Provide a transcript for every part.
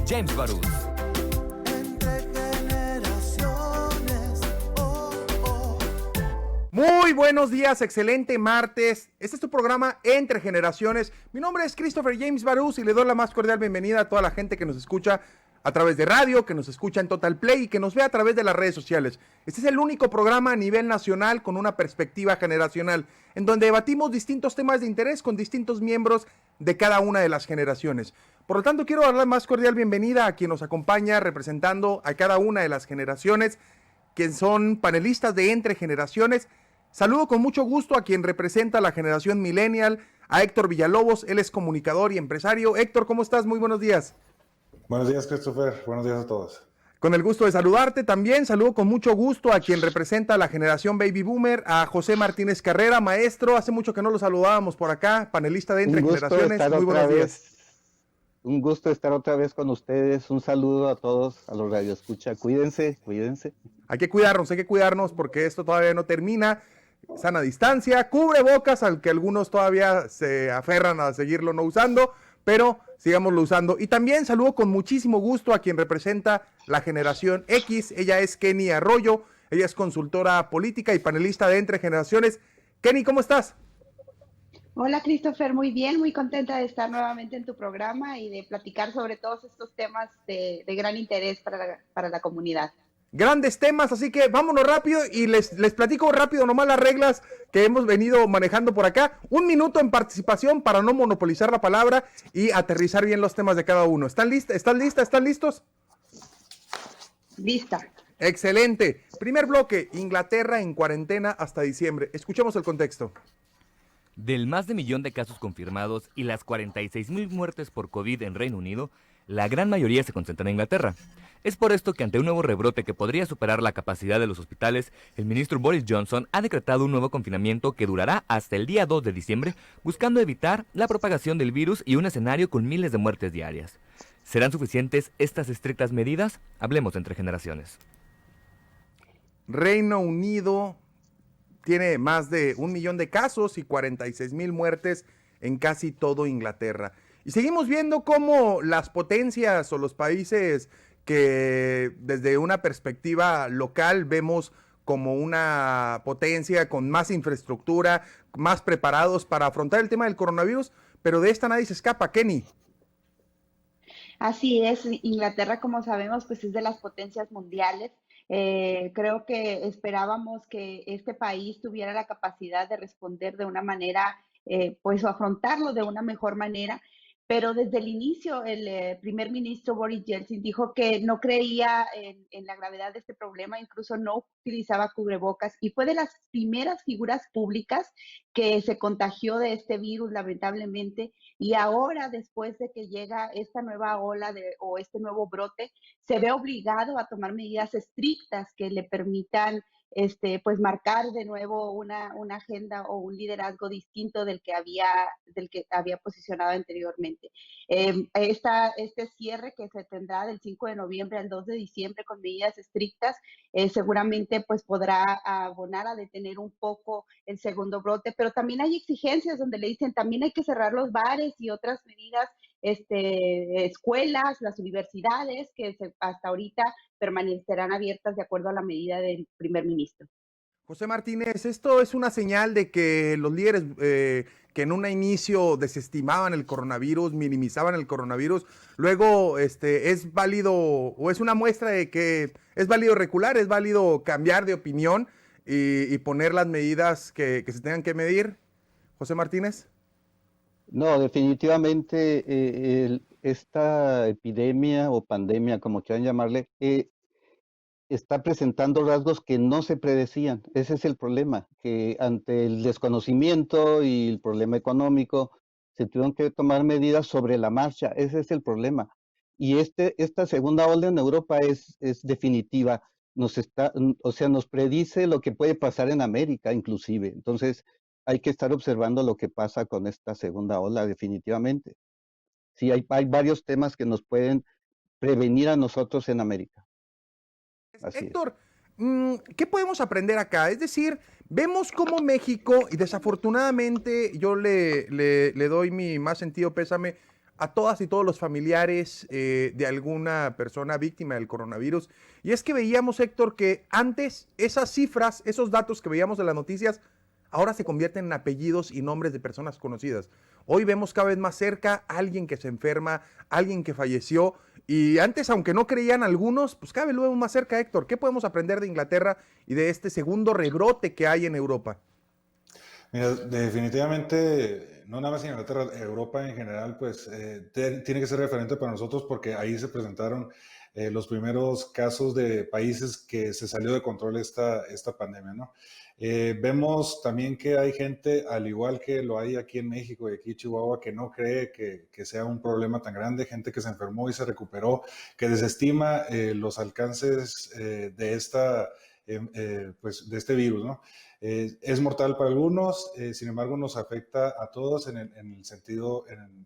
James Barús. Muy buenos días, excelente martes. Este es tu programa Entre Generaciones. Mi nombre es Christopher James Barús y le doy la más cordial bienvenida a toda la gente que nos escucha a través de radio, que nos escucha en Total Play y que nos ve a través de las redes sociales. Este es el único programa a nivel nacional con una perspectiva generacional, en donde debatimos distintos temas de interés con distintos miembros de cada una de las generaciones. Por lo tanto, quiero dar la más cordial bienvenida a quien nos acompaña representando a cada una de las generaciones, quien son panelistas de Entre Generaciones. Saludo con mucho gusto a quien representa a la generación millennial, a Héctor Villalobos. Él es comunicador y empresario. Héctor, ¿cómo estás? Muy buenos días. Buenos días, Christopher. Buenos días a todos. Con el gusto de saludarte también. Saludo con mucho gusto a quien representa a la generación Baby Boomer, a José Martínez Carrera, maestro. Hace mucho que no lo saludábamos por acá, panelista de Entre Generaciones. Muy buenos días. Un gusto estar otra vez con ustedes. Un saludo a todos, a los radioescucha. Cuídense. Hay que cuidarnos porque esto todavía no termina. Sana distancia, cubrebocas, al que algunos todavía se aferran a seguirlo no usando, pero sigámoslo usando. Y también saludo con muchísimo gusto a quien representa la generación X. Ella es Kenny Arroyo. Ella es consultora política y panelista de Entre Generaciones. Kenny, ¿cómo estás? Hola, Christopher, muy bien, muy contenta de estar nuevamente en tu programa y de platicar sobre todos estos temas de gran interés para la comunidad. Grandes temas, así que vámonos rápido y les platico rápido nomás las reglas que hemos venido manejando por acá. 1 minuto en participación para no monopolizar la palabra y aterrizar bien los temas de cada uno. ¿Están listas? ¿Están listos? Lista. Excelente. Primer bloque, Inglaterra en cuarentena hasta diciembre. Escuchemos el contexto. Del más de 1 millón de casos confirmados y las 46,000 muertes por COVID en Reino Unido, la gran mayoría se concentran en Inglaterra. Es por esto que ante un nuevo rebrote que podría superar la capacidad de los hospitales, el ministro Boris Johnson ha decretado un nuevo confinamiento que durará hasta el día 2 de diciembre, buscando evitar la propagación del virus y un escenario con miles de muertes diarias. ¿Serán suficientes estas estrictas medidas? Hablemos Entre Generaciones. Reino Unido tiene más de 1 millón de casos y 46,000 muertes en casi todo Inglaterra. Y seguimos viendo cómo las potencias o los países que desde una perspectiva local vemos como una potencia con más infraestructura, más preparados para afrontar el tema del coronavirus, pero de esta nadie se escapa, Kenny. Así es, Inglaterra, como sabemos, pues es de las potencias mundiales. Creo que esperábamos que este país tuviera la capacidad de responder de una manera, pues o afrontarlo de una mejor manera. Pero desde el inicio el primer ministro Boris Johnson dijo que no creía en la gravedad de este problema, incluso no utilizaba cubrebocas y fue de las primeras figuras públicas que se contagió de este virus, lamentablemente. Y ahora, después de que llega esta nueva ola o este nuevo brote, se ve obligado a tomar medidas estrictas que le permitan pues marcar de nuevo una agenda o un liderazgo distinto del que había posicionado anteriormente. Este cierre que se tendrá del 5 de noviembre al 2 de diciembre con medidas estrictas, seguramente pues podrá abonar a detener un poco el segundo brote, pero también hay exigencias donde le dicen también hay que cerrar los bares y otras medidas, escuelas, las universidades, que hasta ahorita permanecerán abiertas de acuerdo a la medida del primer ministro. José Martínez, esto es una señal de que los líderes que en un inicio desestimaban el coronavirus, minimizaban el coronavirus, luego es válido o es una muestra de que es válido recular, es válido cambiar de opinión y poner las medidas que se tengan que medir. José Martínez. No, definitivamente esta epidemia o pandemia, como quieran llamarle, está presentando rasgos que no se predecían. Ese es el problema, que ante el desconocimiento y el problema económico se tuvieron que tomar medidas sobre la marcha. Ese es el problema. Y esta segunda ola en Europa es definitiva. Nos predice lo que puede pasar en América, inclusive. Entonces, hay que estar observando lo que pasa con esta segunda ola, definitivamente. Sí, hay varios temas que nos pueden prevenir a nosotros en América. Así Héctor, ¿qué podemos aprender acá? Es decir, vemos cómo México, y desafortunadamente yo le doy mi más sentido pésame a todas y todos los familiares de alguna persona víctima del coronavirus. Y es que veíamos, Héctor, que antes esas cifras, esos datos que veíamos en las noticias, ahora se convierten en apellidos y nombres de personas conocidas. Hoy vemos cada vez más cerca a alguien que se enferma, alguien que falleció. Y antes, aunque no creían algunos, pues cada vez lo vemos más cerca, Héctor. ¿Qué podemos aprender de Inglaterra y de este segundo rebrote que hay en Europa? Mira, definitivamente, no nada más en Inglaterra, Europa en general, pues tiene que ser referente para nosotros porque ahí se presentaron los primeros casos de países que se salió de control esta pandemia, ¿no? Vemos también que hay gente, al igual que lo hay aquí en México y aquí en Chihuahua, que no cree que sea un problema tan grande, gente que se enfermó y se recuperó, que desestima los alcances pues, de este virus, ¿no? Es mortal para algunos, sin embargo nos afecta a todos en el sentido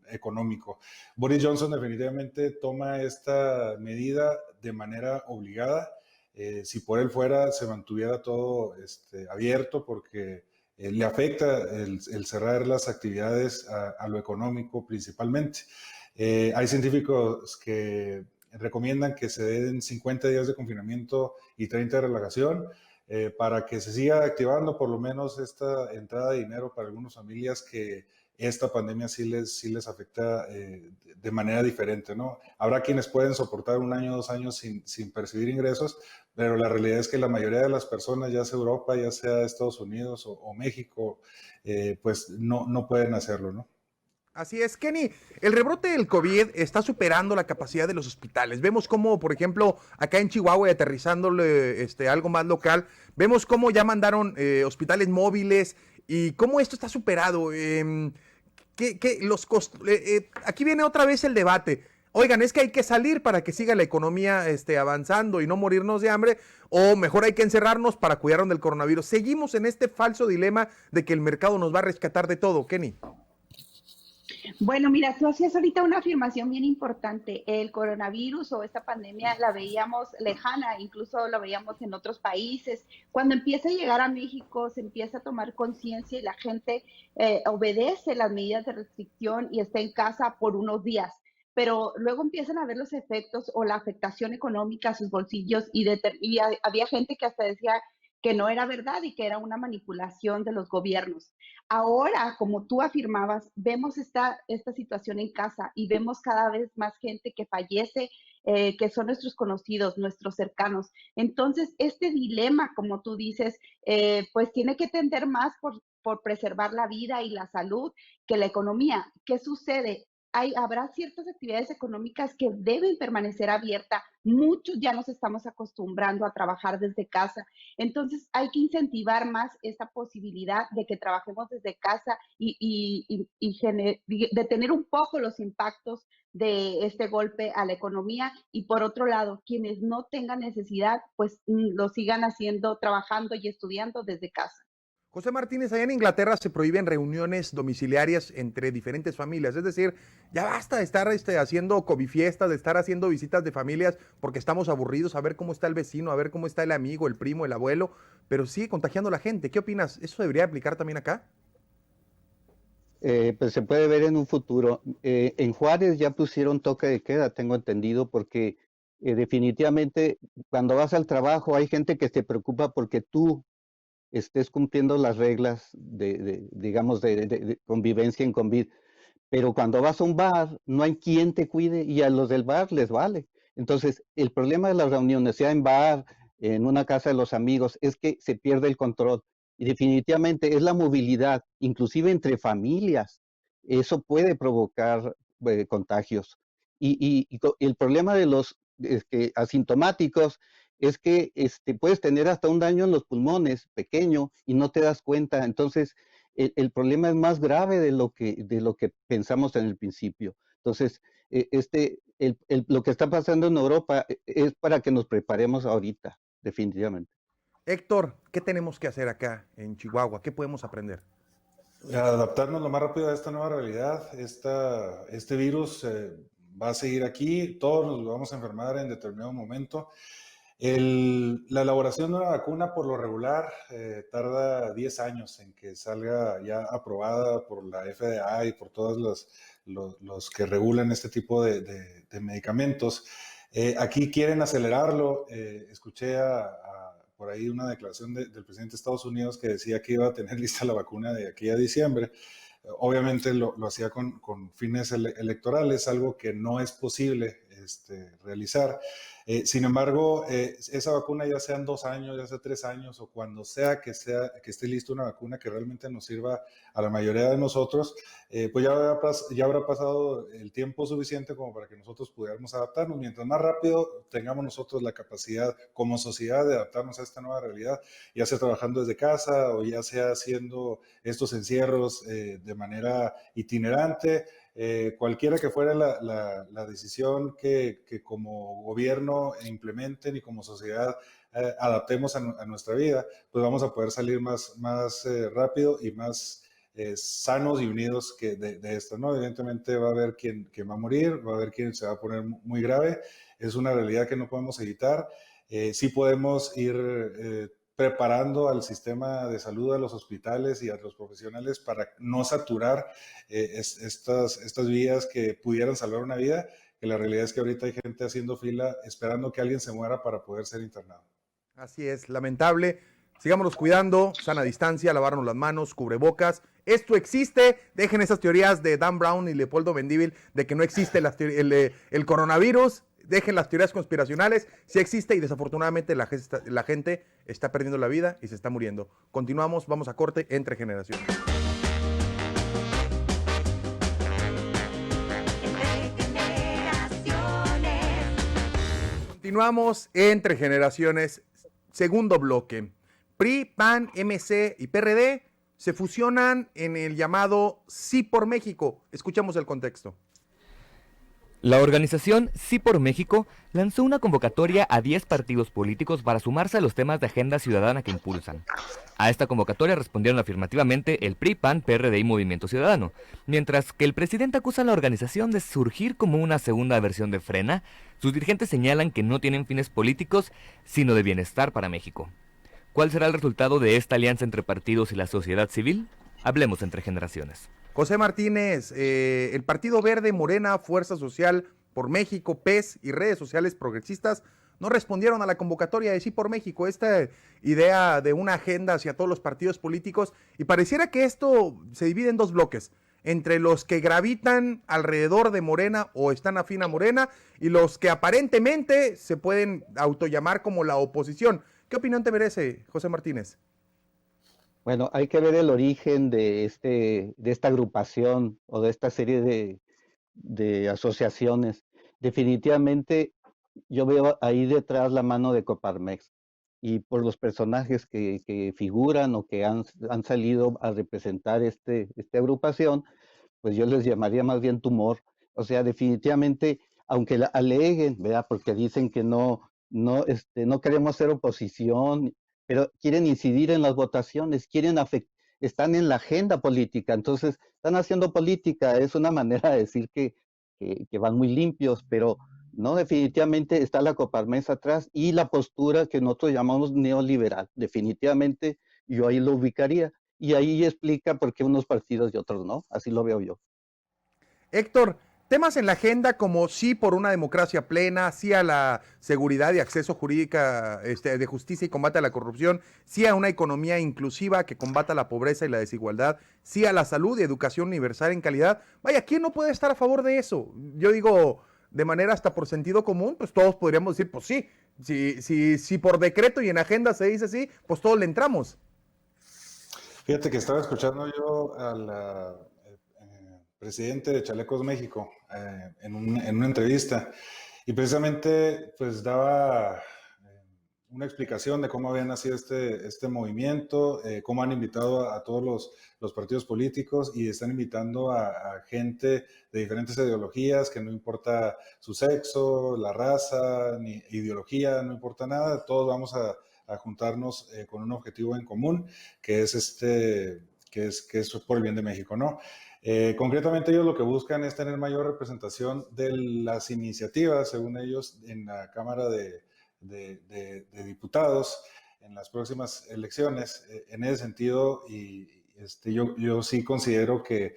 económico. Boris Johnson definitivamente toma esta medida de manera obligada. Si por él fuera, se mantuviera todo abierto porque le afecta el cerrar las actividades a lo económico principalmente. Hay científicos que recomiendan que se den 50 días de confinamiento y 30 de relajación para que se siga activando por lo menos esta entrada de dinero para algunas familias que esta pandemia sí les afecta de manera diferente, ¿no? Habrá quienes pueden soportar 1 año, 2 años sin percibir ingresos, pero la realidad es que la mayoría de las personas, ya sea Europa, ya sea Estados Unidos o México, pues no pueden hacerlo, ¿no? Así es, Kenny. El rebrote del COVID está superando la capacidad de los hospitales. Vemos cómo, por ejemplo, acá en Chihuahua, y aterrizándole algo más local, vemos cómo ya mandaron hospitales móviles y cómo esto está superado. Aquí viene otra vez el debate. Oigan, es que hay que salir para que siga la economía avanzando y no morirnos de hambre, o mejor hay que encerrarnos para cuidarnos del coronavirus. Seguimos en este falso dilema de que el mercado nos va a rescatar de todo, Kenny. Bueno, mira, tú hacías ahorita una afirmación bien importante. El coronavirus o esta pandemia la veíamos lejana, incluso la veíamos en otros países. Cuando empieza a llegar a México, se empieza a tomar conciencia y la gente obedece las medidas de restricción y está en casa por unos días. Pero luego empiezan a ver los efectos o la afectación económica a sus bolsillos y había gente que hasta decía que no era verdad y que era una manipulación de los gobiernos. Ahora, como tú afirmabas, vemos esta situación en casa y vemos cada vez más gente que fallece, que son nuestros conocidos, nuestros cercanos. Entonces, este dilema, como tú dices, pues tiene que tender más por preservar la vida y la salud que la economía. ¿Qué sucede? Habrá ciertas actividades económicas que deben permanecer abiertas. Muchos ya nos estamos acostumbrando a trabajar desde casa. Entonces hay que incentivar más esa posibilidad de que trabajemos desde casa y detener un poco los impactos de este golpe a la economía. Y por otro lado, quienes no tengan necesidad, pues lo sigan haciendo, trabajando y estudiando desde casa. José Martínez, allá en Inglaterra se prohíben reuniones domiciliarias entre diferentes familias, es decir, ya basta de estar haciendo cobifiestas, de estar haciendo visitas de familias porque estamos aburridos a ver cómo está el vecino, a ver cómo está el amigo, el primo, el abuelo, pero sigue contagiando a la gente. ¿Qué opinas? ¿Eso debería aplicar también acá? Pues se puede ver en un futuro. En Juárez ya pusieron toque de queda, tengo entendido, porque definitivamente cuando vas al trabajo hay gente que se preocupa porque tú estés cumpliendo las reglas digamos, de convivencia en COVID. Pero cuando vas a un bar, no hay quien te cuide y a los del bar les vale. Entonces, el problema de las reuniones, sea en bar, en una casa de los amigos, es que se pierde el control. Y definitivamente es la movilidad, inclusive entre familias. Eso puede provocar contagios. Y el problema de los asintomáticos es que puedes tener hasta un daño en los pulmones pequeño y no te das cuenta. Entonces, el problema es más grave de lo que pensamos en el principio. Entonces, lo que está pasando en Europa es para que nos preparemos ahorita, definitivamente. Héctor, ¿qué tenemos que hacer acá en Chihuahua? ¿Qué podemos aprender? Adaptarnos lo más rápido a esta nueva realidad. Este virus va a seguir aquí, todos nos vamos a enfermar en determinado momento. La elaboración de una vacuna por lo regular tarda 10 años en que salga ya aprobada por la FDA y por todos los que regulan este tipo de medicamentos. Aquí quieren acelerarlo. Escuché por ahí una declaración del presidente de Estados Unidos que decía que iba a tener lista la vacuna de aquí a diciembre. Obviamente lo hacía con fines electorales, algo que no es posible realizar. Sin embargo, esa vacuna, ya sean 2 años, ya sea 3 años, o cuando sea que esté lista una vacuna que realmente nos sirva a la mayoría de nosotros, pues ya habrá pasado el tiempo suficiente como para que nosotros pudiéramos adaptarnos. Mientras más rápido tengamos nosotros la capacidad como sociedad de adaptarnos a esta nueva realidad, ya sea trabajando desde casa o ya sea haciendo estos encierros de manera itinerante, cualquiera que fuera la decisión que como gobierno implementen y como sociedad adaptemos a nuestra vida, pues vamos a poder salir más rápido y más sanos y unidos de esto, ¿no? Evidentemente va a haber quien va a morir, va a haber quien se va a poner muy grave, es una realidad que no podemos evitar. Sí podemos ir preparando al sistema de salud, a los hospitales y a los profesionales para no saturar estas vías que pudieran salvar una vida, que la realidad es que ahorita hay gente haciendo fila esperando que alguien se muera para poder ser internado. Así es, lamentable. Sigámonos cuidando, sana distancia, lavarnos las manos, cubrebocas. Esto existe. Dejen esas teorías de Dan Brown y Leopoldo Mendívil de que no existe el coronavirus. Dejen las teorías conspiracionales. Sí existe y desafortunadamente la gente está perdiendo la vida y se está muriendo. Continuamos, vamos a corte entre generaciones. Continuamos entre generaciones, segundo bloque. PRI, PAN, MC y PRD se fusionan en el llamado Sí por México. Escuchamos el contexto. La organización Sí por México lanzó una convocatoria a 10 partidos políticos para sumarse a los temas de agenda ciudadana que impulsan. A esta convocatoria respondieron afirmativamente el PRI, PAN, PRD y Movimiento Ciudadano, mientras que el presidente acusa a la organización de surgir como una segunda versión de Frena. Sus dirigentes señalan que no tienen fines políticos, sino de bienestar para México. ¿Cuál será el resultado de esta alianza entre partidos y la sociedad civil? Hablemos entre generaciones. José Martínez, el Partido Verde, Morena, Fuerza Social por México, PES y redes sociales progresistas no respondieron a la convocatoria de Sí por México, esta idea de una agenda hacia todos los partidos políticos, y pareciera que esto se divide en dos bloques, entre los que gravitan alrededor de Morena o están afín a Morena y los que aparentemente se pueden autollamar como la oposición. ¿Qué opinión te merece, José Martínez? Bueno, hay que ver el origen de esta agrupación o de esta serie de asociaciones. Definitivamente yo veo ahí detrás la mano de Coparmex y por los personajes que figuran o que han salido a representar esta agrupación, pues yo les llamaría más bien tumor. O sea, definitivamente, aunque aleguen, ¿verdad? Porque dicen que no queremos ser oposición, pero quieren incidir en las votaciones, están en la agenda política, entonces están haciendo política, es una manera de decir que van muy limpios, pero no, definitivamente está la Coparmex atrás y la postura que nosotros llamamos neoliberal, definitivamente yo ahí lo ubicaría, y ahí explica por qué unos partidos y otros no, así lo veo yo. Héctor, temas en la agenda como sí por una democracia plena, sí a la seguridad y acceso jurídica de justicia y combate a la corrupción, sí a una economía inclusiva que combata la pobreza y la desigualdad, sí a la salud y educación universal en calidad. Vaya, ¿quién no puede estar a favor de eso? Yo digo, de manera hasta por sentido común, pues todos podríamos decir, pues sí, si por decreto y en agenda se dice sí, pues todos le entramos. Fíjate que estaba escuchando yo al presidente de Chalecos México en una entrevista y precisamente pues daba una explicación de cómo había nacido este movimiento, cómo han invitado a todos los partidos políticos y están invitando a gente de diferentes ideologías, que no importa su sexo, la raza, ni ideología, no importa nada, todos vamos a juntarnos con un objetivo en común, que es que es por el bien de México, ¿no? Concretamente ellos lo que buscan es tener mayor representación de las iniciativas, según ellos, en la Cámara de de diputados en las próximas elecciones. En ese sentido, yo sí considero que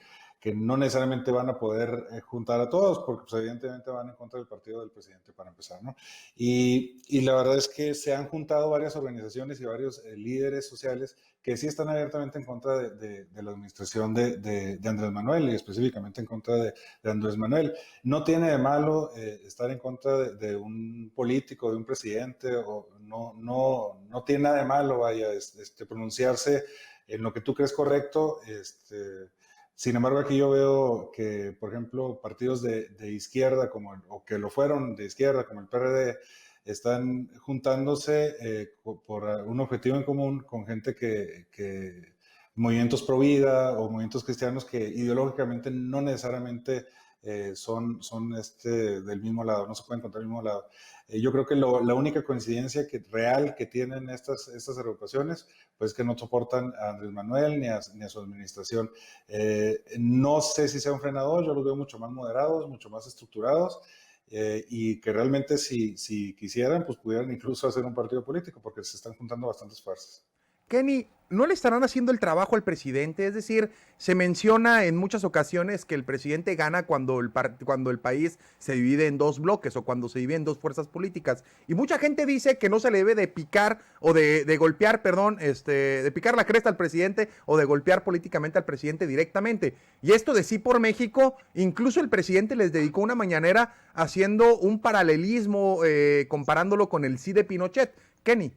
no necesariamente van a poder juntar a todos, porque pues, evidentemente van en contra del partido del presidente para empezar, ¿no? Y la verdad es que se han juntado varias organizaciones y varios líderes sociales que sí están abiertamente en contra de la administración de Andrés Manuel y específicamente en contra de Andrés Manuel. No tiene de malo estar en contra de un político, de un presidente, o no tiene nada de malo, vaya, pronunciarse en lo que tú crees correcto. Sin embargo, aquí yo veo que, por ejemplo, partidos de izquierda, o que lo fueron de izquierda, como el PRD, están juntándose por un objetivo en común con gente movimientos pro vida o movimientos cristianos que ideológicamente no necesariamente son del mismo lado, no se pueden encontrar del mismo lado. Yo creo que la única coincidencia real que tienen estas agrupaciones, pues que no soportan a Andrés Manuel ni a su administración. No sé si sea un frenador, yo los veo mucho más moderados, mucho más estructurados, y que realmente si quisieran, pues pudieran incluso hacer un partido político, porque se están juntando bastantes fuerzas. Kenny, ¿no le estarán haciendo el trabajo al presidente? Es decir, se menciona en muchas ocasiones que el presidente gana cuando el país se divide en dos bloques o cuando se divide en dos fuerzas políticas. Y mucha gente dice que no se le debe de picar o de golpear, perdón, de picar la cresta al presidente o de golpear políticamente al presidente directamente. Y esto de Sí por México, incluso el presidente les dedicó una mañanera haciendo un paralelismo, comparándolo con el sí de Pinochet. Kenny.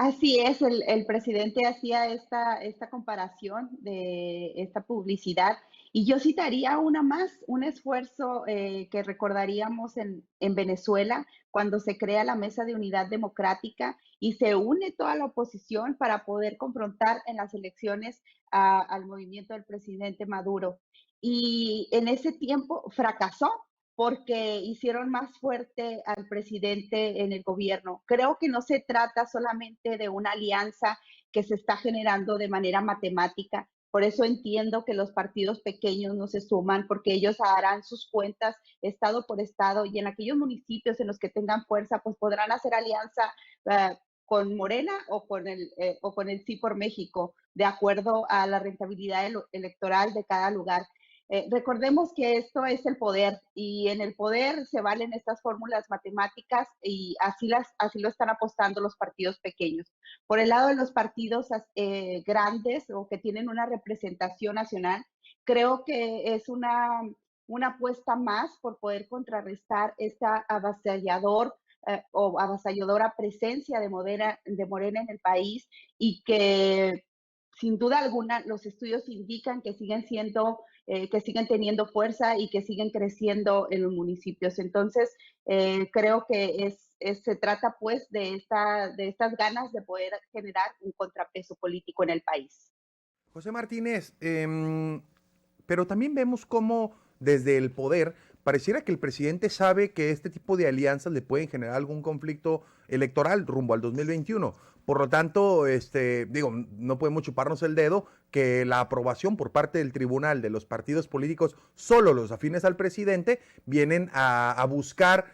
Así es, el presidente hacía esta comparación de esta publicidad y yo citaría una más, un esfuerzo que recordaríamos en Venezuela cuando se crea la Mesa de Unidad Democrática y se une toda la oposición para poder confrontar en las elecciones al movimiento del presidente Maduro. Y en ese tiempo fracasó porque hicieron más fuerte al presidente en el gobierno. Creo que no se trata solamente de una alianza que se está generando de manera matemática. Por eso entiendo que los partidos pequeños no se suman, porque ellos harán sus cuentas estado por estado y en aquellos municipios en los que tengan fuerza, pues podrán hacer alianza con Morena o con el Sí por México, de acuerdo a la rentabilidad electoral de cada lugar. Recordemos que esto es el poder y en el poder se valen estas fórmulas matemáticas y así lo están apostando los partidos pequeños. Por el lado de los partidos grandes o que tienen una representación nacional, creo que es una apuesta más por poder contrarrestar esta o avasalladora presencia de Morena en el país y que sin duda alguna los estudios indican que que siguen teniendo fuerza y que siguen creciendo en los municipios. Entonces, creo que se trata pues de estas ganas de poder generar un contrapeso político en el país. José Martínez, pero también vemos cómo desde el poder pareciera que el presidente sabe que este tipo de alianzas le pueden generar algún conflicto electoral rumbo al 2021. Por lo tanto, no podemos chuparnos el dedo que la aprobación por parte del tribunal de los partidos políticos, solo los afines al presidente, vienen a buscar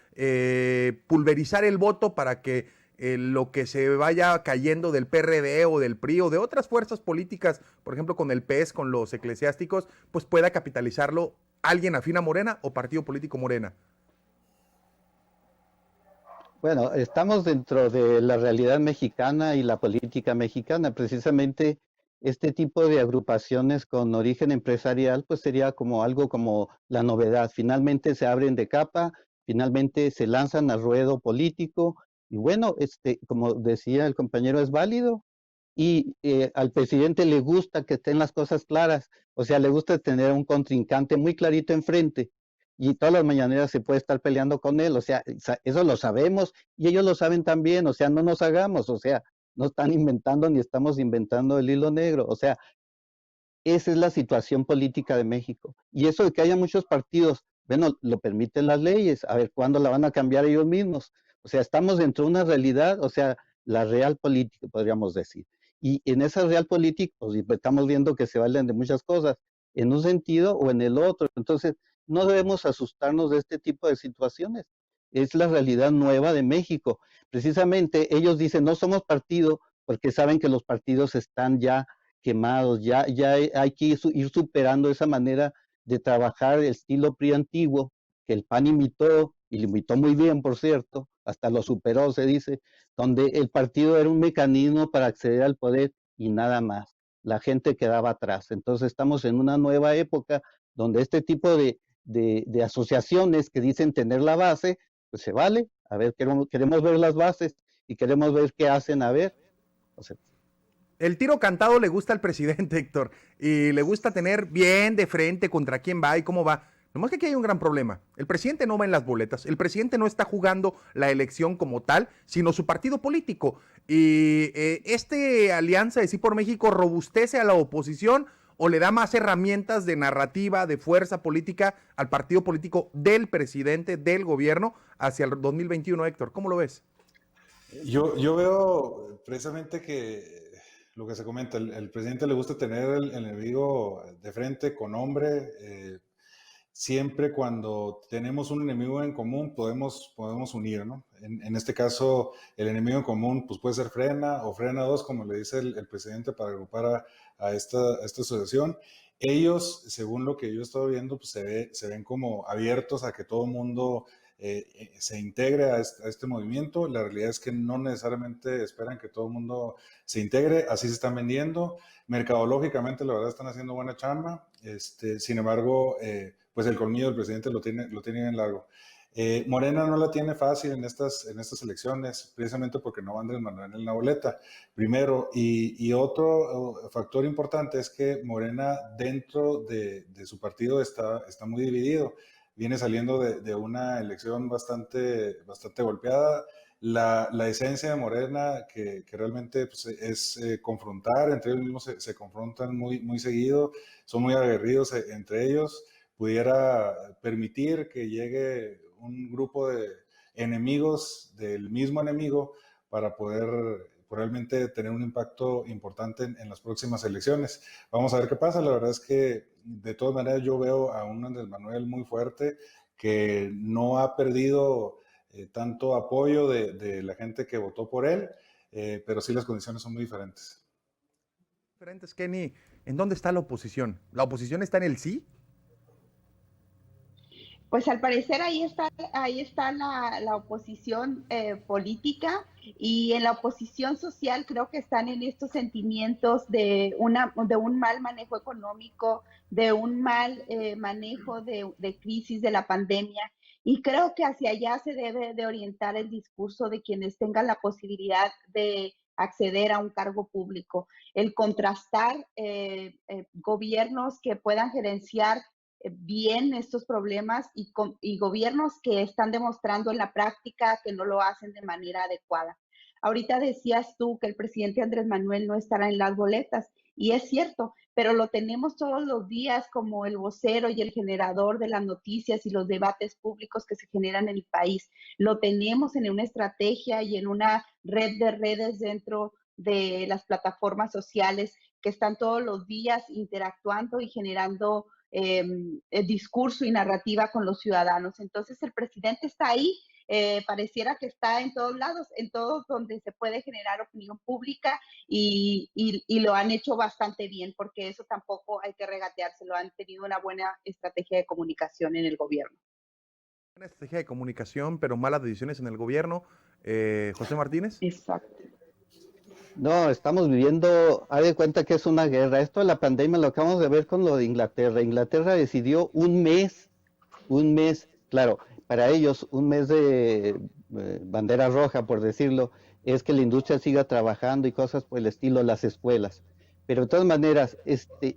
pulverizar el voto para que lo que se vaya cayendo del PRD o del PRI o de otras fuerzas políticas, por ejemplo con el PES, con los eclesiásticos, pues pueda capitalizarlo alguien afín a Morena o partido político Morena. Bueno, estamos dentro de la realidad mexicana y la política mexicana. Precisamente este tipo de agrupaciones con origen empresarial, pues sería como algo como la novedad. Finalmente se abren de capa, finalmente se lanzan al ruedo político y bueno, como decía el compañero, es válido y al presidente le gusta que estén las cosas claras, o sea, le gusta tener un contrincante muy clarito enfrente y todas las mañaneras se puede estar peleando con él, o sea, eso lo sabemos y ellos lo saben también, o sea, no nos hagamos, o sea, no están inventando ni estamos inventando el hilo negro, o sea, esa es la situación política de México. Y eso de que haya muchos partidos, bueno, lo permiten las leyes, a ver cuándo la van a cambiar ellos mismos. O sea, estamos dentro de una realidad, o sea, la real política, podríamos decir. Y en esa real política, pues estamos viendo que se valen de muchas cosas, en un sentido o en el otro. Entonces, no debemos asustarnos de este tipo de situaciones. es la realidad nueva de México. Precisamente ellos dicen, no somos partido, porque saben que los partidos están ya quemados, ya hay que ir superando esa manera de trabajar el estilo PRI antiguo, que el PAN imitó, y lo imitó muy bien, por cierto, hasta lo superó, se dice, donde el partido era un mecanismo para acceder al poder y nada más. La gente quedaba atrás. Entonces estamos en una nueva época donde este tipo de asociaciones que dicen tener la base, pues se vale. A ver, queremos ver las bases y queremos ver qué hacen, a ver. O sea, El tiro cantado le gusta al presidente, Héctor, y le gusta tener bien de frente contra quién va y cómo va. Nomás que aquí hay un gran problema. El presidente no va en las boletas. El presidente no está jugando la elección como tal, sino su partido político. Y este alianza de Sí por México robustece a la oposición o le da más herramientas de narrativa, de fuerza política al partido político del presidente, del gobierno, hacia el 2021, Héctor. ¿Cómo lo ves? Yo veo precisamente que lo que se comenta, el presidente le gusta tener el enemigo de frente con nombre. Siempre cuando tenemos un enemigo en común podemos unir, ¿no? En este caso, el enemigo en común pues puede ser Frena o Frena 2, como le dice el presidente, para agrupar a esta asociación. Ellos, según lo que yo he estado viendo, pues se ven como abiertos a que todo el mundo se integre a este movimiento. La realidad es que no necesariamente esperan que todo el mundo se integre, así se están vendiendo. Mercadológicamente, la verdad, están haciendo buena chamba. Sin embargo, pues el colmillo del presidente lo tiene bien largo. Morena no la tiene fácil en estas elecciones, precisamente porque no va Andrés Manuel en la boleta, primero. Y otro factor importante es que Morena dentro de su partido está muy dividido. Viene saliendo de una elección bastante golpeada. La esencia de Morena, que realmente pues, es confrontar, entre ellos mismos se confrontan muy seguido, son muy aguerridos entre ellos, pudiera permitir que llegue un grupo de enemigos del mismo enemigo para poder realmente tener un impacto importante en las próximas elecciones. Vamos a ver qué pasa. La verdad es que de todas maneras yo veo a un Andrés Manuel muy fuerte que no ha perdido tanto apoyo de la gente que votó por él, pero sí las condiciones son muy diferentes. Diferentes, Kenny. ¿En dónde está la oposición? ¿La oposición está en el sí? Pues al parecer ahí está la oposición política, y en la oposición social creo que están en estos sentimientos de un mal manejo económico, de un mal manejo de crisis de la pandemia, y creo que hacia allá se debe de orientar el discurso de quienes tengan la posibilidad de acceder a un cargo público, el contrastar gobiernos que puedan gerenciar bien estos problemas y gobiernos que están demostrando en la práctica que no lo hacen de manera adecuada. Ahorita decías tú que el presidente Andrés Manuel no estará en las boletas, y es cierto, pero lo tenemos todos los días como el vocero y el generador de las noticias y los debates públicos que se generan en el país. Lo tenemos en una estrategia y en una red de redes dentro de las plataformas sociales que están todos los días interactuando y generando el discurso y narrativa con los ciudadanos. Entonces el presidente está ahí, pareciera que está en todos lados, en todos donde se puede generar opinión pública, y lo han hecho bastante bien, porque eso tampoco hay que regateárselo, han tenido una buena estrategia de comunicación en el gobierno. Buena estrategia de comunicación, pero malas decisiones en el gobierno. José Martínez. Exacto. no, estamos viviendo, haz de cuenta que es una guerra. Esto de la pandemia lo acabamos de ver con lo de Inglaterra. Inglaterra decidió un mes, claro, para ellos un mes de bandera roja, por decirlo, es que la industria siga trabajando y cosas por el estilo, las escuelas. Pero de todas maneras,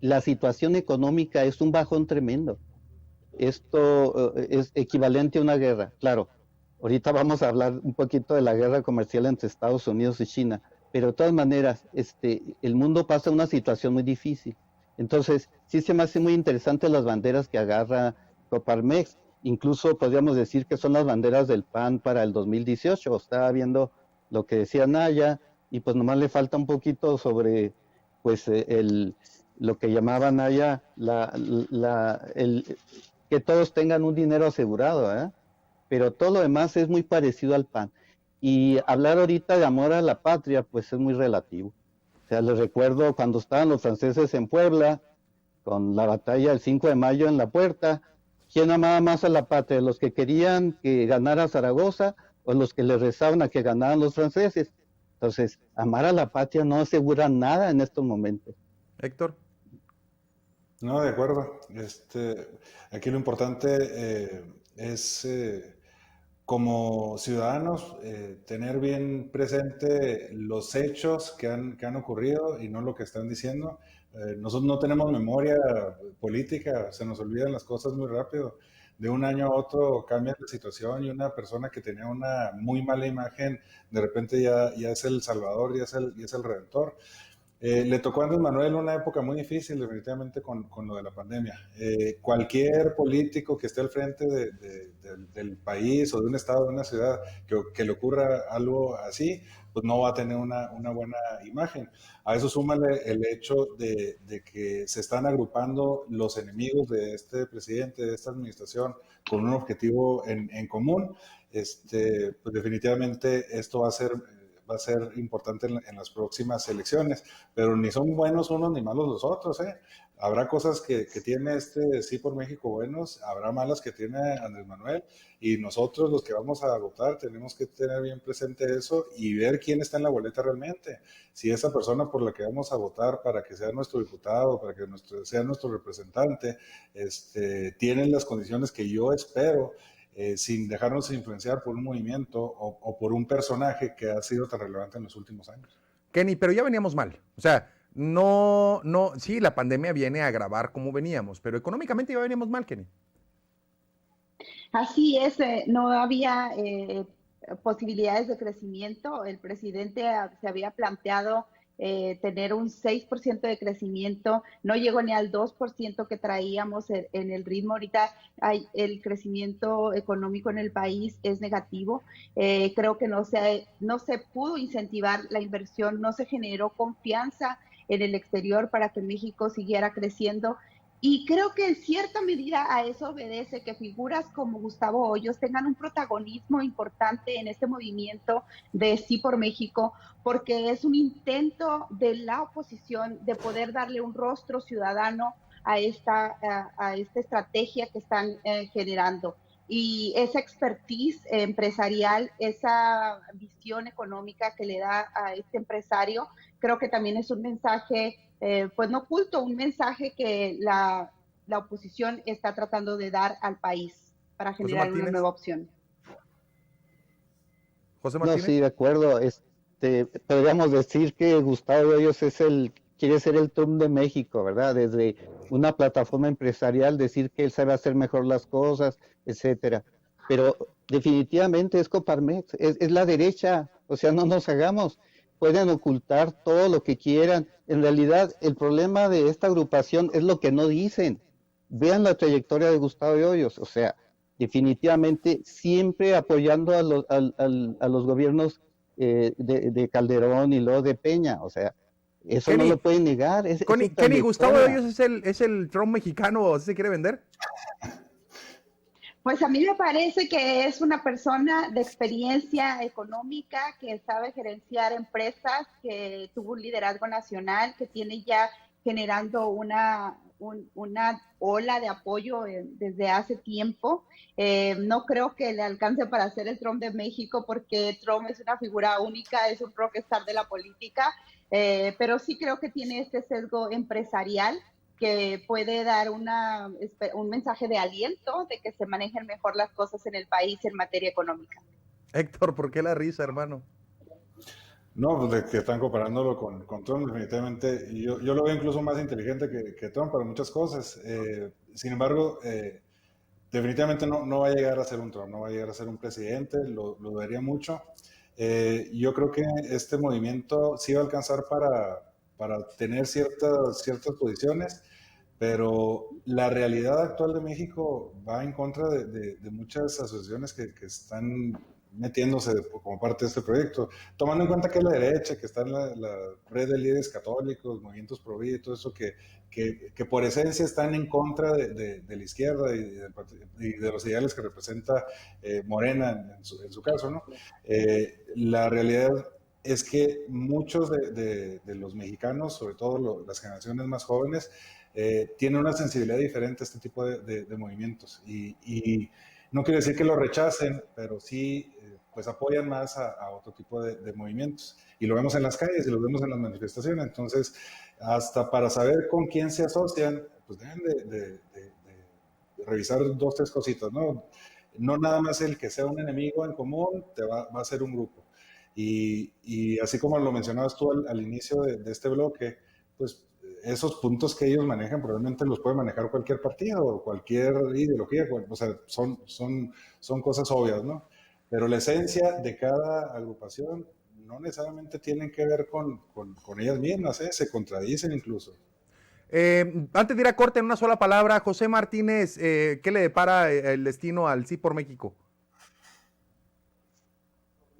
la situación económica es un bajón tremendo. Esto es equivalente a una guerra, claro. Ahorita vamos a hablar un poquito de la guerra comercial entre Estados Unidos y China, pero de todas maneras, el mundo pasa una situación muy difícil. Entonces, sí se me hace muy interesante las banderas que agarra Coparmex. Incluso podríamos decir que son las banderas del PAN para el 2018. Estaba viendo lo que decía Naya, y pues nomás le falta un poquito sobre, pues, lo que llamaban Naya, que todos tengan un dinero asegurado, ¿eh? pero todo lo demás es muy parecido al PAN. Y hablar ahorita de amor a la patria, pues es muy relativo. O sea, les recuerdo cuando estaban los franceses en Puebla, con la batalla del 5 de mayo en la puerta, ¿quién amaba más a la patria? ¿Los que querían que ganara Zaragoza o los que le rezaban a que ganaran los franceses? Entonces, amar a la patria no asegura nada en estos momentos. Héctor. No, de acuerdo. Aquí lo importante es, como ciudadanos, tener bien presente los hechos que han ocurrido y no lo que están diciendo. Nosotros no tenemos memoria política, se nos olvidan las cosas muy rápido. De un año a otro cambia la situación y una persona que tenía una muy mala imagen, de repente ya es el salvador, ya es el redentor. Le tocó a Andrés Manuel una época muy difícil, definitivamente, con lo de la pandemia. Cualquier político que esté al frente del país o de un estado, de una ciudad, que le ocurra algo así, pues no va a tener una buena imagen. A eso súmale el hecho de que se están agrupando los enemigos de este presidente, de esta administración, con un objetivo en común. Pues definitivamente esto va a ser importante en las próximas elecciones, pero ni son buenos unos ni malos los otros, ¿eh? Habrá cosas que tiene Sí por México buenos, habrá malas que tiene Andrés Manuel, y nosotros los que vamos a votar tenemos que tener bien presente eso y ver quién está en la boleta realmente. Si esa persona por la que vamos a votar para que sea nuestro diputado, para que sea nuestro representante, tiene las condiciones que yo espero, sin dejarnos influenciar por un movimiento o por un personaje que ha sido tan relevante en los últimos años. Kenny, pero ya veníamos mal. O sea, no, sí, la pandemia viene a agravar cómo veníamos, pero económicamente ya veníamos mal, Kenny. Así es, no había posibilidades de crecimiento. El presidente se había planteado tener un 6% de crecimiento, no llegó ni al 2% que traíamos en el ritmo. Ahorita el crecimiento económico en el país es negativo. Creo que no se pudo incentivar la inversión, no se generó confianza en el exterior para que México siguiera creciendo. Y creo que en cierta medida a eso obedece que figuras como Gustavo Hoyos tengan un protagonismo importante en este movimiento de Sí por México, porque es un intento de la oposición de poder darle un rostro ciudadano a esta estrategia que están generando. Y esa expertise empresarial, esa visión económica que le da a este empresario, creo que también es un mensaje pues no oculto, un mensaje que la oposición está tratando de dar al país para generar una nueva opción. José Martínez. No, sí, de acuerdo. Podríamos decir que Gustavo Hoyos quiere ser el Trump de México, ¿verdad? Desde una plataforma empresarial, decir que él sabe hacer mejor las cosas, etcétera. Pero definitivamente es Coparmex, es la derecha, o sea, no nos hagamos. Pueden ocultar todo lo que quieran. En realidad, el problema de esta agrupación es lo que no dicen. Vean la trayectoria de Gustavo Hoyos, o sea, definitivamente siempre apoyando a los gobiernos de Calderón y luego de Peña, o sea, eso Kenny, no lo pueden negar. Kenny, Gustavo Hoyos es el Trump mexicano, ¿así se quiere vender? Pues a mí me parece que es una persona de experiencia económica, que sabe gerenciar empresas, que tuvo un liderazgo nacional, que tiene ya generando una ola de apoyo desde hace tiempo. No creo que le alcance para ser el Trump de México, porque Trump es una figura única, es un rockstar de la política, pero sí creo que tiene este sesgo empresarial que puede dar un mensaje de aliento de que se manejen mejor las cosas en el país en materia económica. Héctor, ¿por qué la risa, hermano? No, pues de que están comparándolo con Trump, definitivamente. Yo lo veo incluso más inteligente que Trump para muchas cosas. Sin embargo, definitivamente no va a llegar a ser un Trump, no va a llegar a ser un presidente, lo dudaría mucho. Yo creo que este movimiento sí va a alcanzar para tener ciertas posiciones, pero la realidad actual de México va en contra de muchas asociaciones que están metiéndose como parte de este proyecto, tomando en cuenta que es la derecha, que está en la red de líderes católicos, movimientos pro vida y todo eso que por esencia están en contra de la izquierda y de los ideales que representa Morena en su caso, ¿no? La realidad es que muchos de los mexicanos, sobre todo las generaciones más jóvenes, tienen una sensibilidad diferente a este tipo de movimientos y no quiere decir que lo rechacen, pero sí pues apoyan más a otro tipo de movimientos. Y lo vemos en las calles y lo vemos en las manifestaciones. Entonces, hasta para saber con quién se asocian, pues deben de revisar dos, tres cositas, ¿no? No nada más el que sea un enemigo en común te va a ser un grupo. Y así como lo mencionabas tú al inicio de este bloque, pues esos puntos que ellos manejan probablemente los puede manejar cualquier partido o cualquier ideología, o sea, son cosas obvias, ¿no? Pero la esencia de cada agrupación no necesariamente tienen que ver con ellas mismas, ¿eh? Se contradicen incluso. Antes de ir a corte, en una sola palabra, José Martínez, ¿qué le depara el destino al Sí por México?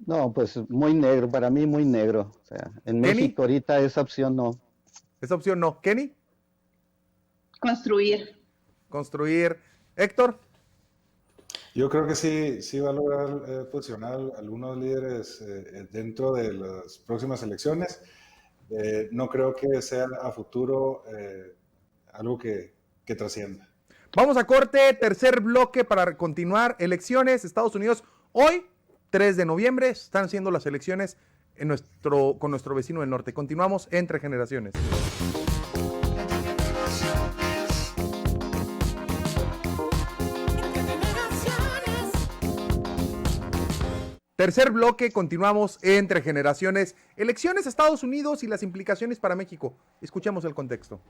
No, pues muy negro, para mí muy negro. O sea, en Kenny, México ahorita esa opción no. esa opción no. Kenny, Construir. construir. Héctor, Yo creo que sí va a lograr posicionar algunos líderes dentro de las próximas elecciones. No creo que sea a futuro algo que trascienda. vamos a corte, tercer bloque para continuar. Elecciones, Estados Unidos, hoy, 3 de noviembre, están siendo las elecciones con nuestro vecino del norte. Continuamos entre generaciones. Tercer bloque, continuamos entre generaciones. Elecciones Estados Unidos y las implicaciones para México. Escuchemos el contexto.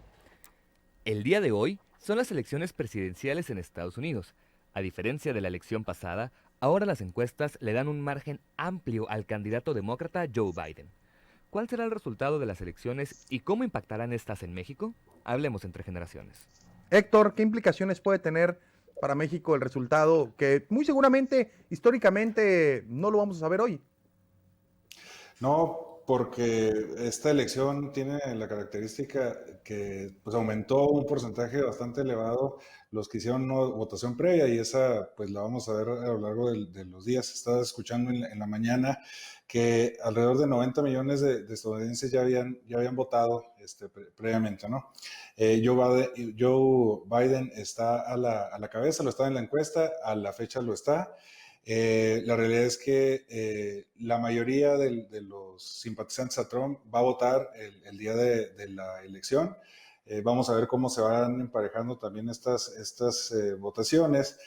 El día de hoy son las elecciones presidenciales en Estados Unidos. A diferencia de la elección pasada, ahora las encuestas le dan un margen amplio al candidato demócrata Joe Biden. ¿Cuál será el resultado de las elecciones y cómo impactarán estas en México? Hablemos entre generaciones. Héctor, ¿qué implicaciones puede tener para México el resultado que muy seguramente, históricamente, no lo vamos a saber hoy? No, porque esta elección tiene la característica que pues, aumentó un porcentaje bastante elevado los que hicieron votación previa y esa pues la vamos a ver a lo largo de los días. Estaba escuchando en la mañana que alrededor de 90 millones de estadounidenses ya habían votado previamente, ¿no? Joe Biden está a la cabeza, lo está en la encuesta, a la fecha lo está. La realidad es que la mayoría de los simpatizantes a Trump va a votar el día de la elección. Vamos a ver cómo se van emparejando también estas votaciones.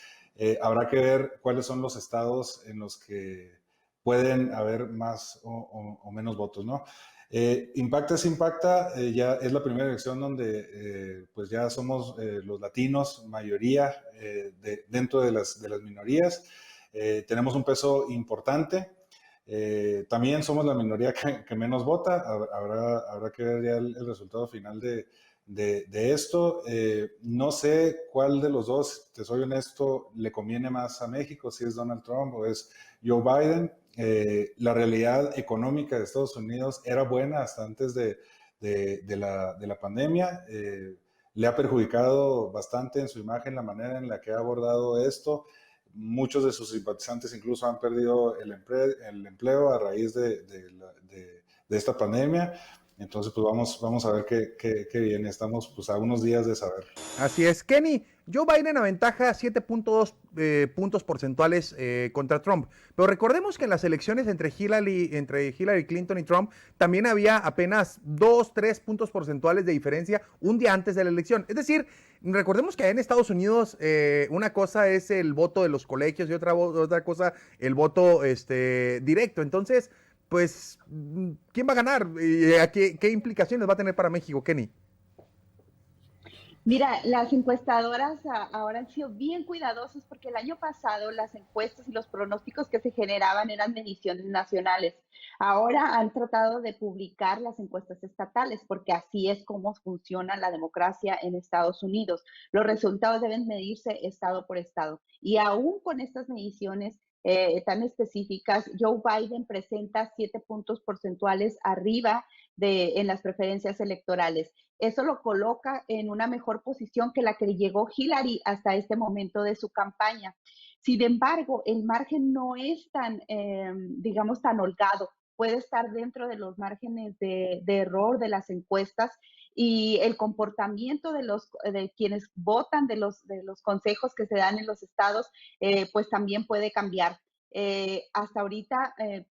Habrá que ver cuáles son los estados en los que pueden haber más o menos votos, ¿no? Impacta es impacta, ya es la primera elección donde pues ya somos los latinos mayoría dentro de las minorías. Tenemos un peso importante. También somos la minoría que menos vota. Habrá que ver ya el resultado final de esto. No sé cuál de los dos, te soy honesto, le conviene más a México, si es Donald Trump o es Joe Biden. La realidad económica de Estados Unidos era buena hasta antes de la pandemia. Le ha perjudicado bastante en su imagen la manera en la que ha abordado esto. Muchos de sus simpatizantes incluso han perdido el empleo a raíz de esta pandemia. Entonces, pues vamos a ver qué viene. Estamos pues a unos días de saber. Así es. Kenny, Joe Biden aventaja 7.2 puntos porcentuales contra Trump. Pero recordemos que en las elecciones entre Hillary Clinton y Trump también había apenas 2-3 puntos porcentuales de diferencia un día antes de la elección. Es decir, recordemos que en Estados Unidos una cosa es el voto de los colegios y otra cosa el voto directo. Entonces, pues, ¿quién va a ganar? ¿Qué implicaciones va a tener para México, Kenny? Mira, las encuestadoras ahora han sido bien cuidadosas porque el año pasado las encuestas y los pronósticos que se generaban eran mediciones nacionales. Ahora han tratado de publicar las encuestas estatales porque así es como funciona la democracia en Estados Unidos. Los resultados deben medirse estado por estado y aún con estas mediciones tan específicas, Joe Biden presenta 7 puntos porcentuales arriba en las preferencias electorales. Eso lo coloca en una mejor posición que la que llegó Hillary hasta este momento de su campaña. Sin embargo, el margen no es tan, digamos, tan holgado. Puede estar dentro de los márgenes de error de las encuestas y el comportamiento de quienes votan, de los consejos que se dan en los estados, pues también puede cambiar. Hasta ahorita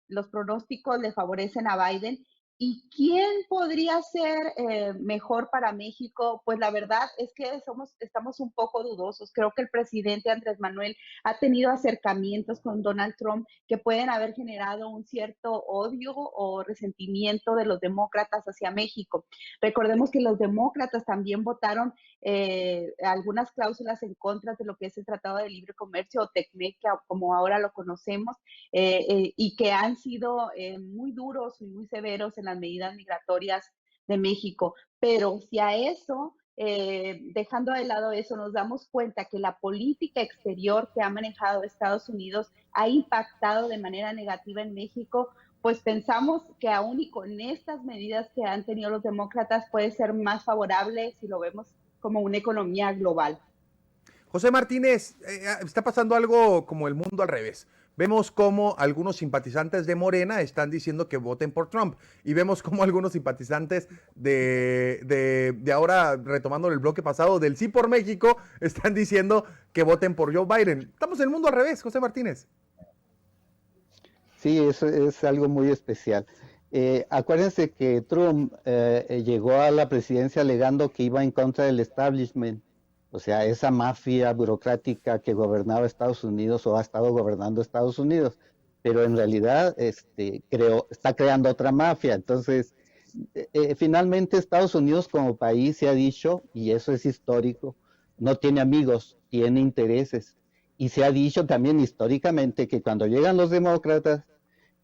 los pronósticos le favorecen a Biden. ¿Y quién podría ser mejor para México? Pues la verdad es que estamos un poco dudosos. Creo que el presidente Andrés Manuel ha tenido acercamientos con Donald Trump que pueden haber generado un cierto odio o resentimiento de los demócratas hacia México. Recordemos que los demócratas también votaron algunas cláusulas en contra de lo que es el Tratado de Libre Comercio o TECMEC, como ahora lo conocemos, y que han sido muy duros y muy severos en las medidas migratorias de México. Pero si a eso, dejando de lado eso, nos damos cuenta que la política exterior que ha manejado Estados Unidos ha impactado de manera negativa en México, pues pensamos que aún y con estas medidas que han tenido los demócratas puede ser más favorable si lo vemos como una economía global. José Martínez, está pasando algo como el mundo al revés. Vemos cómo algunos simpatizantes de Morena están diciendo que voten por Trump y vemos cómo algunos simpatizantes de ahora, retomando el bloque pasado, del Sí por México, están diciendo que voten por Joe Biden. Estamos en el mundo al revés, José Martínez. Sí, eso es algo muy especial. Acuérdense que Trump llegó a la presidencia alegando que iba en contra del establishment, o sea, esa mafia burocrática que gobernaba Estados Unidos o ha estado gobernando Estados Unidos, pero en realidad está creando otra mafia. Entonces, finalmente Estados Unidos como país se ha dicho, y eso es histórico, no tiene amigos, tiene intereses. Y se ha dicho también históricamente que cuando llegan los demócratas,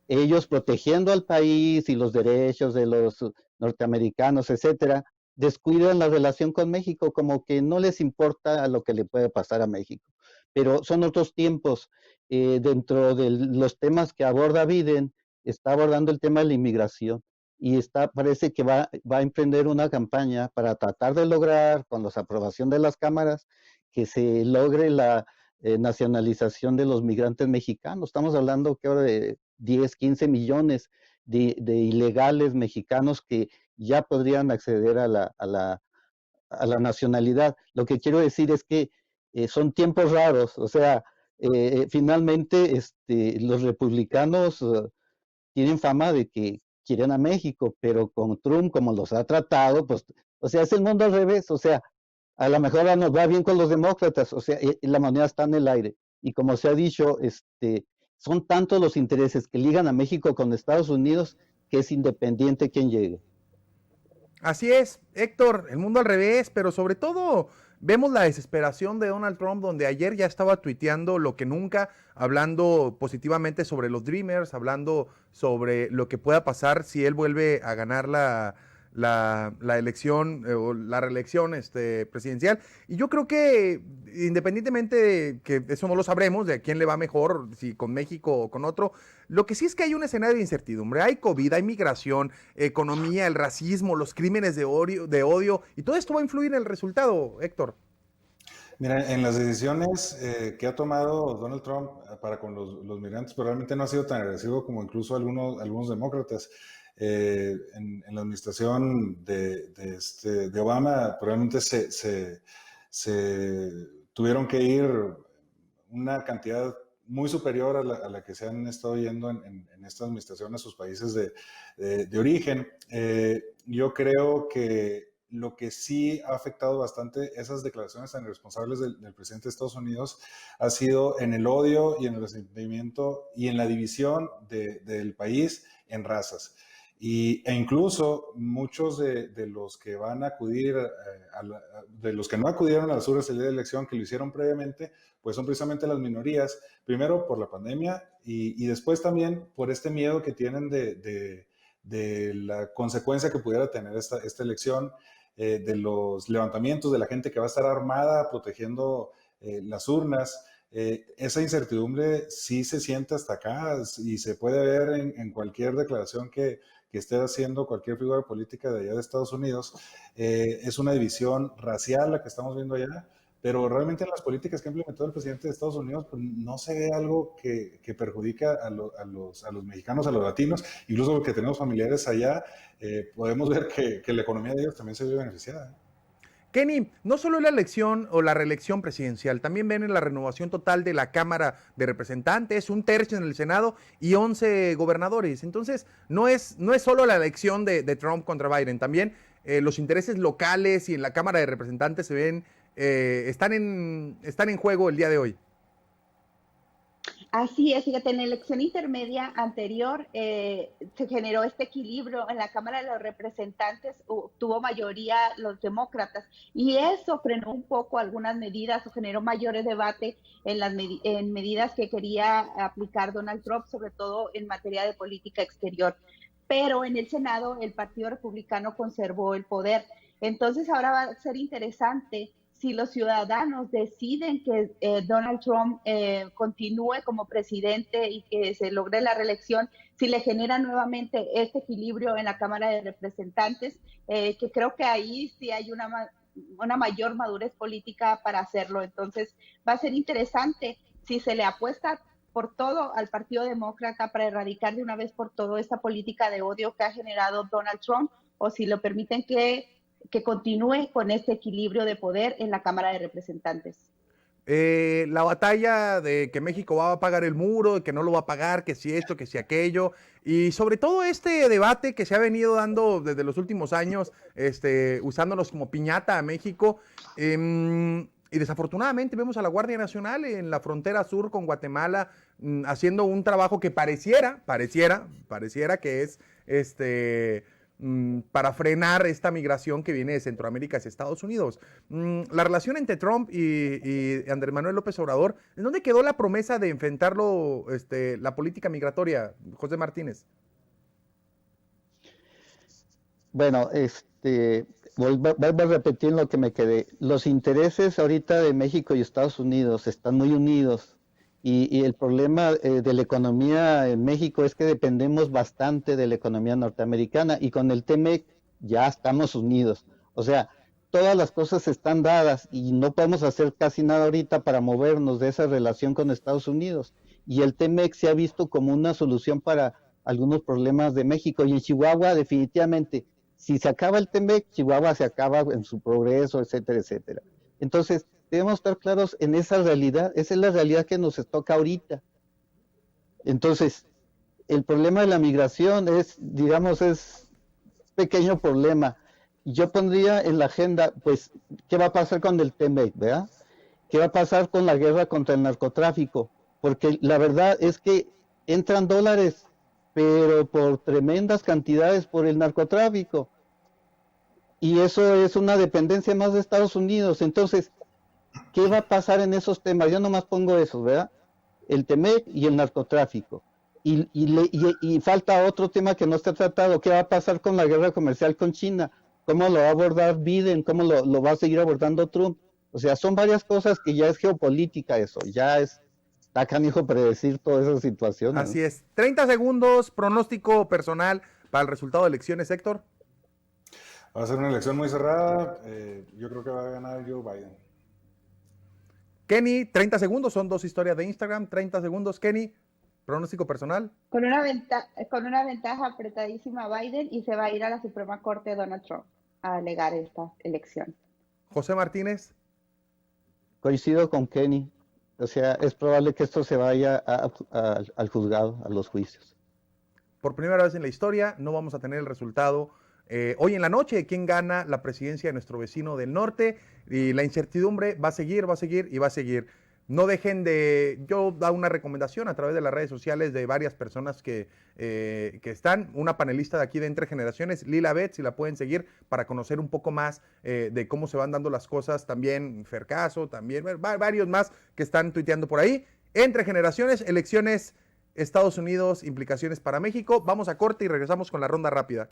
ellos protegiendo al país y los derechos de los norteamericanos, etcétera, descuidan la relación con México, como que no les importa lo que le puede pasar a México. Pero son otros tiempos. Dentro de los temas que aborda Biden, está abordando el tema de la inmigración y parece que va a emprender una campaña para tratar de lograr, con la aprobación de las cámaras, que se logre la nacionalización de los migrantes mexicanos. Estamos hablando que ahora de 10, 15 millones de ilegales mexicanos que ya podrían acceder a la nacionalidad. Lo que quiero decir es que son tiempos raros, o sea, finalmente los republicanos tienen fama de que quieren a México, pero con Trump, como los ha tratado, pues, o sea, es el mundo al revés, o sea, a lo mejor nos va bien con los demócratas, o sea, la moneda está en el aire. Y como se ha dicho, son tantos los intereses que ligan a México con Estados Unidos que es independiente quien llegue. Así es, Héctor, el mundo al revés, pero sobre todo vemos la desesperación de Donald Trump, donde ayer ya estaba tuiteando lo que nunca, hablando positivamente sobre los Dreamers, hablando sobre lo que pueda pasar si él vuelve a ganar la elección o la reelección presidencial. Y yo creo que independientemente de que eso no lo sabremos, de a quién le va mejor, si con México o con otro, lo que sí es que hay un escenario de incertidumbre. Hay COVID, hay migración, economía, el racismo, los crímenes de odio, y todo esto va a influir en el resultado, Héctor. Mira, en las decisiones que ha tomado Donald Trump para con los migrantes, pues realmente no ha sido tan agresivo como incluso algunos demócratas. En la administración de Obama, probablemente se tuvieron que ir una cantidad muy superior a la que se han estado yendo en esta administración a sus países de origen. Yo creo que lo que sí ha afectado bastante esas declaraciones tan irresponsables del presidente de Estados Unidos ha sido en el odio y en el resentimiento y en la división del país en razas. E incluso muchos de los que van a acudir, de los que no acudieron a las urnas el día de elección, que lo hicieron previamente, pues son precisamente las minorías, primero por la pandemia y después también por este miedo que tienen de la consecuencia que pudiera tener esta elección, de los levantamientos de la gente que va a estar armada protegiendo las urnas. esa incertidumbre sí se siente hasta acá y se puede ver en cualquier declaración que esté haciendo cualquier figura política de allá de Estados Unidos. Es una división racial la que estamos viendo allá, pero realmente en las políticas que ha implementado el presidente de Estados Unidos, pues no se ve algo que perjudica a los mexicanos, a los latinos, incluso los que tenemos familiares allá, podemos ver que la economía de ellos también se ve beneficiada. Kenny, no solo la elección o la reelección presidencial, también ven en la renovación total de la Cámara de Representantes, 1/3 en el Senado y 11 gobernadores. Entonces, no es solo la elección de Trump contra Biden, también los intereses locales y en la Cámara de Representantes se ven, están en juego el día de hoy. Así es, fíjate, en la elección intermedia anterior se generó este equilibrio en la Cámara de los Representantes, tuvo mayoría los demócratas y eso frenó un poco algunas medidas o generó mayores debate en medidas que quería aplicar Donald Trump, sobre todo en materia de política exterior. Pero en el Senado el Partido Republicano conservó el poder. Entonces ahora va a ser interesante si los ciudadanos deciden que Donald Trump continúe como presidente y que se logre la reelección, si le genera nuevamente este equilibrio en la Cámara de Representantes, que creo que ahí sí hay una mayor madurez política para hacerlo. Entonces va a ser interesante si se le apuesta por todo al Partido Demócrata para erradicar de una vez por todo esta política de odio que ha generado Donald Trump, o si lo permiten que continúe con este equilibrio de poder en la Cámara de Representantes. La batalla de que México va a pagar el muro, de que no lo va a pagar, que si esto, que si aquello, y sobre todo este debate que se ha venido dando desde los últimos años, usándonos como piñata a México, y desafortunadamente vemos a la Guardia Nacional en la frontera sur con Guatemala haciendo un trabajo que pareciera que es para frenar esta migración que viene de Centroamérica hacia Estados Unidos. La relación entre Trump y Andrés Manuel López Obrador, ¿en dónde quedó la promesa de enfrentarlo, la política migratoria, José Martínez? Bueno, vuelvo a repetir lo que me quedé. Los intereses ahorita de México y Estados Unidos están muy unidos. Y el problema de la economía en México es que dependemos bastante de la economía norteamericana y con el TMEC ya estamos unidos. O sea, todas las cosas están dadas y no podemos hacer casi nada ahorita para movernos de esa relación con Estados Unidos. Y el TMEC se ha visto como una solución para algunos problemas de México. Y en Chihuahua definitivamente, si se acaba el TMEC, Chihuahua se acaba en su progreso, etcétera, etcétera. Entonces, debemos estar claros en esa realidad. Esa es la realidad que nos toca ahorita. Entonces, el problema de la migración es pequeño problema. Yo pondría en la agenda, pues, ¿qué va a pasar con el TMEC, verdad? ¿Qué va a pasar con la guerra contra el narcotráfico? Porque la verdad es que entran dólares, pero por tremendas cantidades por el narcotráfico. Y eso es una dependencia más de Estados Unidos. Entonces, ¿qué va a pasar en esos temas? Yo nomás pongo eso, ¿verdad? El TMEC y el narcotráfico. Y falta otro tema que no está tratado. ¿Qué va a pasar con la guerra comercial con China? ¿Cómo lo va a abordar Biden? ¿Cómo lo va a seguir abordando Trump? O sea, son varias cosas que ya es geopolítica eso. Ya está canijo predecir toda esa situación, ¿no? Así es. 30 segundos, pronóstico personal para el resultado de elecciones, Héctor. Va a ser una elección muy cerrada. Yo creo que va a ganar Joe Biden. Kenny, 30 segundos, son 2 historias de Instagram. 30 segundos, Kenny, pronóstico personal. Con una ventaja apretadísima a Biden, y se va a ir a la Suprema Corte Donald Trump a alegar esta elección. José Martínez. Coincido con Kenny. O sea, es probable que esto se vaya al juzgado, a los juicios. Por primera vez en la historia no vamos a tener el resultado hoy en la noche, quién gana la presidencia de nuestro vecino del norte, y la incertidumbre va a seguir y va a seguir. No dejen de, yo da una recomendación a través de las redes sociales de varias personas que están, una panelista de aquí de Entre Generaciones, Lila Bet, si la pueden seguir para conocer un poco más de cómo se van dando las cosas, también Fercaso, también varios más que están tuiteando por ahí. Entre Generaciones, elecciones Estados Unidos, implicaciones para México. Vamos a corte y regresamos con la ronda rápida.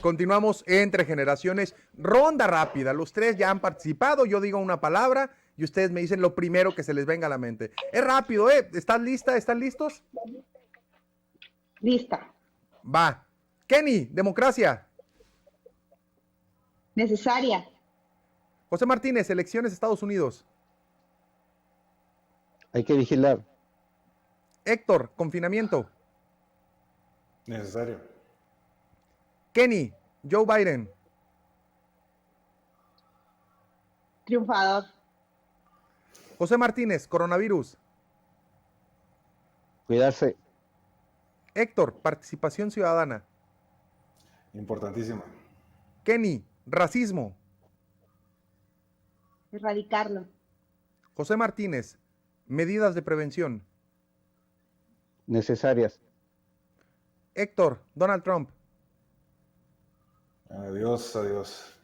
Continuamos entre generaciones. Ronda rápida. Los tres ya han participado. Yo digo una palabra y ustedes me dicen lo primero que se les venga a la mente. Es rápido, ¿eh? ¿Estás lista? ¿Están listos? Lista. Va. Kenny, democracia. Necesaria. José Martínez, elecciones Estados Unidos. Hay que vigilar. Héctor, confinamiento. Necesario. Kenny, Joe Biden. Triunfador. José Martínez, coronavirus. Cuidarse. Héctor, participación ciudadana. Importantísima. Kenny, racismo. Erradicarlo. José Martínez, medidas de prevención. Necesarias. Héctor, Donald Trump. Adiós, adiós.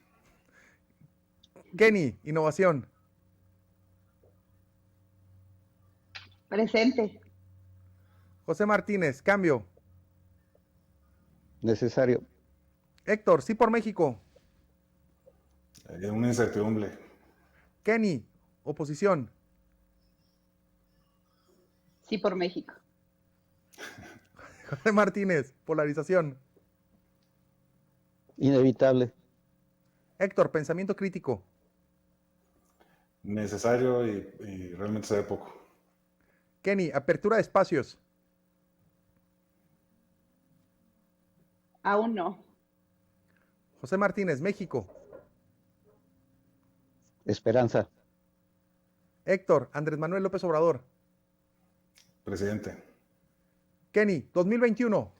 Kenny, innovación. Presente. José Martínez, cambio. Necesario. Héctor, sí por México. Una incertidumbre. Kenny, oposición. Sí por México. José Martínez, polarización. Inevitable. Héctor, pensamiento crítico. Necesario y realmente se ve poco. Kenny, apertura de espacios. Aún no. José Martínez, México. Esperanza. Héctor, Andrés Manuel López Obrador. Presidente. Kenny, 2021.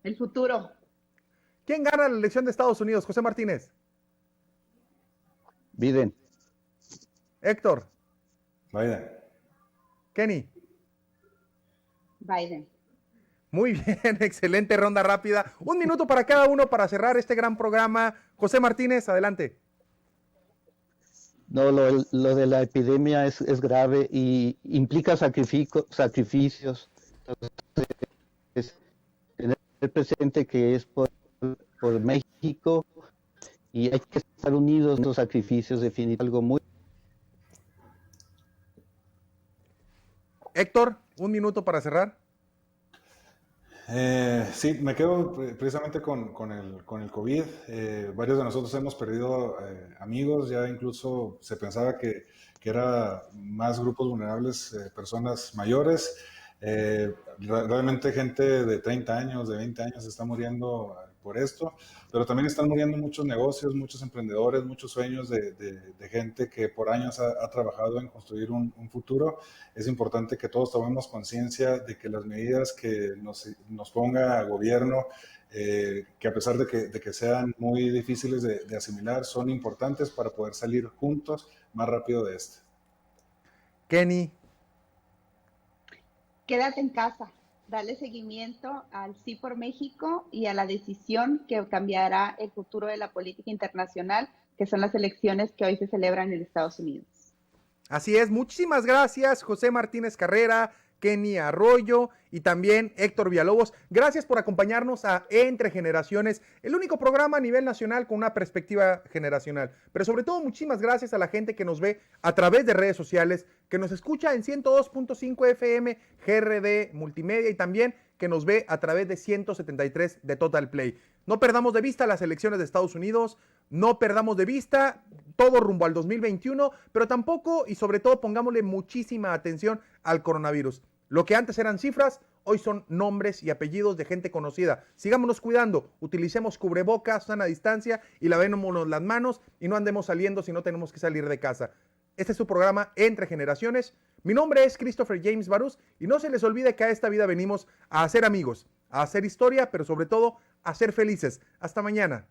El futuro. ¿Quién gana la elección de Estados Unidos? José Martínez. Biden. Héctor. Biden. Kenny. Biden. Muy bien, excelente ronda rápida. 1 minuto para cada uno para cerrar este gran programa. José Martínez, adelante. No, lo de la epidemia es grave y implica sacrificios. Entonces, tener presente que es por México y hay que estar unidos en los sacrificios, definitivamente algo muy... Héctor, 1 minuto para cerrar. Sí, me quedo precisamente con el COVID. Varios de nosotros hemos perdido amigos, ya incluso se pensaba que era más grupos vulnerables, personas mayores. Realmente gente de 30 años, de 20 años está muriendo por esto, pero también están muriendo muchos negocios, muchos emprendedores, muchos sueños de gente que por años ha trabajado en construir un futuro. Es importante que todos tomemos conciencia de que las medidas que nos ponga el gobierno, que a pesar de que sean muy difíciles de asimilar, son importantes para poder salir juntos más rápido de esto. Kenny. Quédate en casa. Dale seguimiento al Sí por México y a la decisión que cambiará el futuro de la política internacional, que son las elecciones que hoy se celebran en Estados Unidos. Así es, muchísimas gracias, José Martínez Carrera, Kenny Arroyo y también Héctor Villalobos. Gracias por acompañarnos a Entre Generaciones, el único programa a nivel nacional con una perspectiva generacional. Pero sobre todo, muchísimas gracias a la gente que nos ve a través de redes sociales, que nos escucha en 102.5 FM, GRD Multimedia y también que nos ve a través de 173 de Total Play. No perdamos de vista las elecciones de Estados Unidos, no perdamos de vista todo rumbo al 2021, pero tampoco y sobre todo pongámosle muchísima atención al coronavirus. Lo que antes eran cifras, hoy son nombres y apellidos de gente conocida. Sigámonos cuidando, utilicemos cubrebocas, sana distancia y lavémonos las manos y no andemos saliendo si no tenemos que salir de casa. Este es su programa Entre Generaciones. Mi nombre es Christopher James Barús y no se les olvide que a esta vida venimos a hacer amigos, a hacer historia, pero sobre todo a ser felices. Hasta mañana.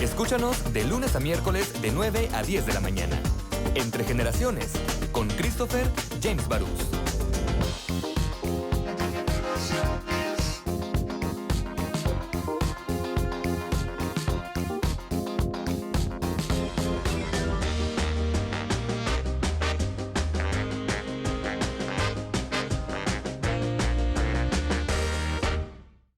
Escúchanos de lunes a miércoles de 9 a 10 de la mañana. Entre Generaciones, con Christopher James Barús.